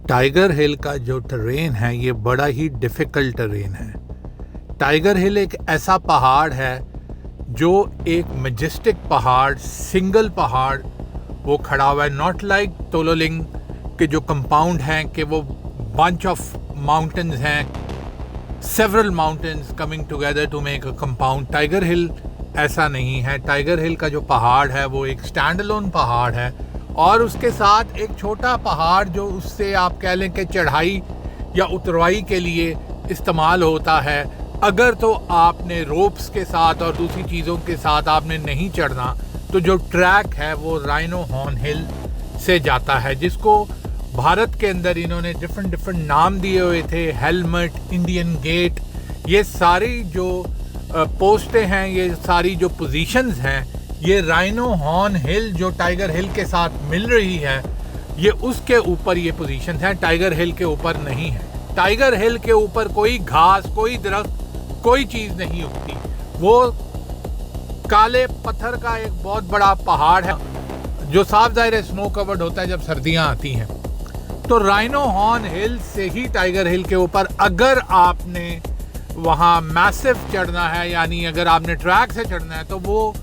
Tiger हिल का जो train है ये बड़ा ही डिफ़िकल्ट टरेन है। टाइगर हिल एक ऐसा पहाड़ है जो एक मैजेस्टिक पहाड़, सिंगल पहाड़ वो खड़ा हुआ है। नॉट लाइक तोलोलिंग के जो कंपाउंड हैं कि वो बंच ऑफ माउंटेन्स हैं, several mountains coming together to make a compound. Tiger Hill ऐसा नहीं है। टाइगर हिल का जो पहाड़ है वो एक स्टैंड अलोन पहाड़ है और उसके साथ एक छोटा पहाड़ जो उससे आप कह लें कि चढ़ाई या उतरवाई के लिए इस्तेमाल होता है। अगर तो आपने रोप्स के साथ और दूसरी चीज़ों के साथ आपने नहीं चढ़ना तो जो ट्रैक है वो राइनो हॉर्न हिल से जाता है, जिसको भारत के अंदर इन्होंने डिफरेंट नाम दिए हुए थे। हेलमेट, इंडियन गेट, ये सारी जो पोस्टें हैं, ये सारी जो पोजीशंस हैं, ये राइनो हॉर्न हिल जो टाइगर हिल के साथ मिल रही है, ये उसके ऊपर ये पोजीशंस हैं, टाइगर हिल के ऊपर नहीं है। टाइगर हिल के ऊपर कोई घास, कोई दरख्त, कोई चीज़ नहीं उगती। वो काले पत्थर का एक बहुत बड़ा पहाड़ है जो साफ ज़ाहिर स्नो कवर्ड होता है जब सर्दियाँ आती हैं। तो राइनो हॉर्न हिल से ही टाइगर हिल के ऊपर अगर आपने वहाँ मैसिव चढ़ना है, यानी अगर आपने ट्रैक से चढ़ना है, तो वो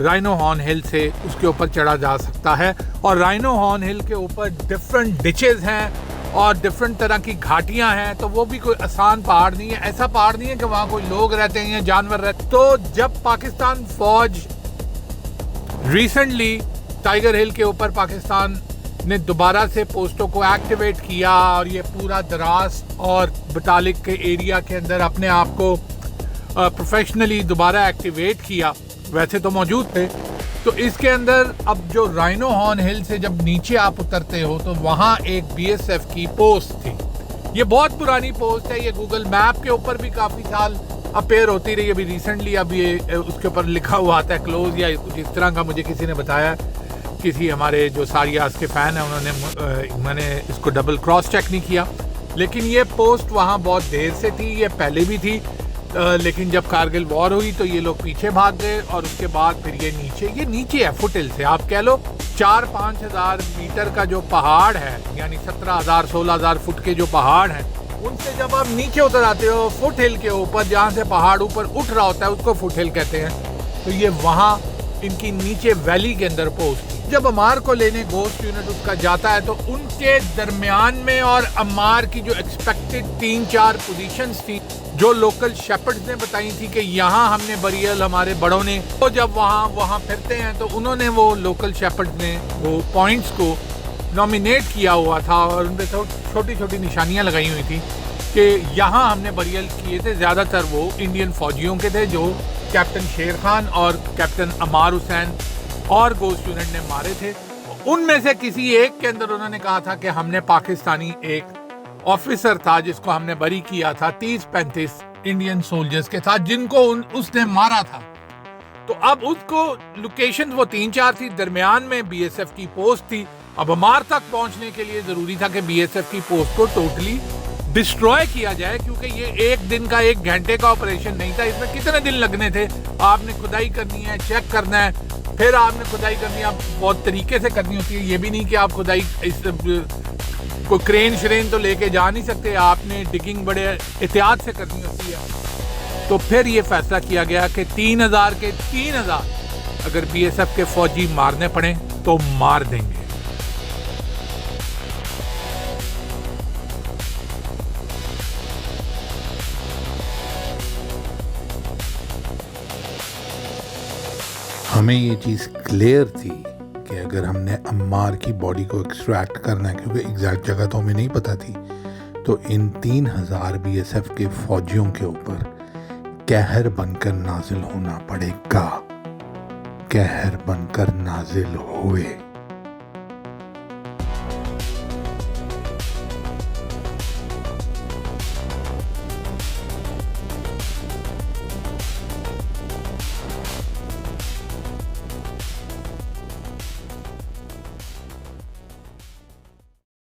राइनो हॉर्न हिल से उसके ऊपर चढ़ा जा सकता है। और राइनो हॉर्न हिल के ऊपर डिफरेंट डिचेस हैं और डिफरेंट तरह की घाटियां हैं, तो वो भी कोई आसान पहाड़ नहीं है। ऐसा पहाड़ नहीं है कि वहाँ कोई लोग रहते हैं या जानवर रहते हैं। तो जब पाकिस्तान फौज रिसेंटली टाइगर हिल के ऊपर पाकिस्तान ने दोबारा से पोस्टों को एक्टिवेट किया और ये पूरा द्रास और बटालिक के एरिया के अंदर अपने आप को प्रोफेशनली दोबारा एक्टिवेट किया, वैसे तो मौजूद थे, तो इसके अंदर अब जो राइनो हॉर्न हिल से जब नीचे आप उतरते हो तो वहाँ एक बीएसएफ की पोस्ट थी। ये बहुत पुरानी पोस्ट है, ये गूगल मैप के ऊपर भी काफ़ी साल अपेयर होती रही। अभी रिसेंटली ये उसके ऊपर लिखा हुआ आता है क्लोज या कुछ इस तरह का, मुझे किसी ने बताया, किसी हमारे जो सारियास के फ़ैन हैं उन्होंने, मैंने इसको डबल क्रॉस चेक नहीं किया, लेकिन ये पोस्ट वहाँ बहुत देर से थी, ये पहले भी थी, लेकिन जब कारगिल वॉर हुई तो ये लोग पीछे भाग गए और उसके बाद फिर ये नीचे है फुट हिल से। आप कह लो 4-5 हज़ार मीटर का जो पहाड़ है, यानी 17,000-16,000 फुट के जो पहाड़ हैं, उनसे जब आप नीचे उतर आते हो फुट हिल के ऊपर, जहाँ से पहाड़ ऊपर उठ रहा होता है उसको फुट हिल कहते हैं। तो ये वहाँ इनकी नीचे वैली के अंदर पोस्ट थी। जब अमार को लेने गोश्त यूनिट उसका जाता है तो उनके दरमियान में और अमार की जो एक्सपेक्टेड 3-4 पोजीशंस थी जो लोकल शेपर्ड्स ने बताई थी कि यहाँ हमने बरियल, हमारे बड़ों ने, तो जब वहाँ फिरते हैं तो उन्होंने वो लोकल शेपर्ड्स ने वो पॉइंट्स को नॉमिनेट किया हुआ था और उन पर छोटी छोटी निशानियाँ लगाई हुई थी कि यहाँ हमने बरियल किए थे। ज़्यादातर वो इंडियन फ़ौजियों के थे जो कैप्टन शेर खान और कैप्टन अमार हुसैन और गोश्त यूनिट ने मारे थे। उनमें से किसी एक के अंदर उन्होंने कहा था कि हमने पाकिस्तानी एक ऑफिसर था जिसको हमने बरी किया था 30-35 इंडियन सोल्जर्स के साथ जिनको उसने मारा था। तो अब उसको लोकेशन वो 3-4 थी, दरमियान में बीएसएफ की पोस्ट थी। अब अमार तक पहुंचने के लिए जरूरी था कि बीएसएफ की पोस्ट को टोटली डिस्ट्रॉय किया जाए, क्योंकि ये एक दिन का, 1 घंटे का ऑपरेशन नहीं था। इसमें कितने दिन लगने थे? आपने खुदाई करनी है, चेक करना है, फिर आपने खुदाई करनी है, आप बहुत तरीके से करनी होती है। ये भी नहीं कि आप खुदाई कोई क्रेन श्रेन तो लेके जा नहीं सकते, आपने डिगिंग बड़े एहतियात से करनी होती है। तो फिर ये फैसला किया गया कि 3,000 के 3,000 अगर बीएसएफ के फौजी मारने पड़े तो मार देंगे। हमें ये चीज़ क्लियर थी कि अगर हमने अम्मार की बॉडी को एक्सट्रैक्ट करना है, क्योंकि एग्जैक्ट जगह तो हमें नहीं पता थी, तो इन 3,000 बीएसएफ के फौजियों के ऊपर कहर बनकर नाजिल होना पड़ेगा। कहर बनकर नाजिल हुए।